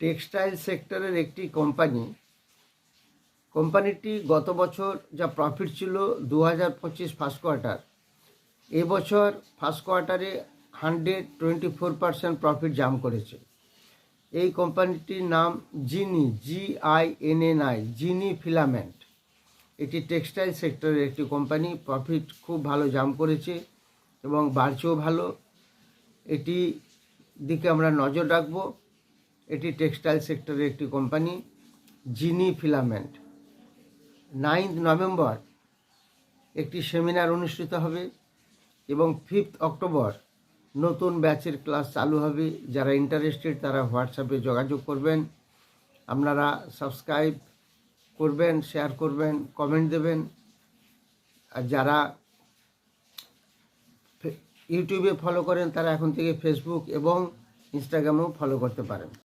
Textile সেক্টরের একটি কোম্পানিটি গত বছর যা প্রফিট ছিল 2025 ফার্স্ট কোয়ার্টার, এবছর ফার্স্ট কোয়ার্টারে 124% প্রফিট জাম্প করেছে। এই কোম্পানিটির নাম জিনি জিনি ফিলামেন্ট। এটি টেক্সটাইল সেক্টরের একটি কোম্পানি। প্রফিট খুব ভালো জাম্প করেছে এবং বাড়ছেও ভালো। এটি দিকে আমরা নজর রাখবো। এটি টেক্সটাইল সেক্টরের একটি কোম্পানি, জিনি ফিলামেন্ট। 9 নভেম্বর একটি সেমিনার অনুষ্ঠিত হবে এবং 5 অক্টোবর নতুন ব্যাচের ক্লাস চালু হবে। যারা ইন্টারেস্টেড তারা হোয়াটসঅ্যাপে যোগাযোগ করবেন। আপনারা সাবস্ক্রাইব করবেন, শেয়ার করবেন, কমেন্ট দেবেন। আর যারা ইউটিউবে ফলো করেন তারা এখন থেকে ফেসবুক এবং ইনস্টাগ্রামেও ফলো করতে পারেন।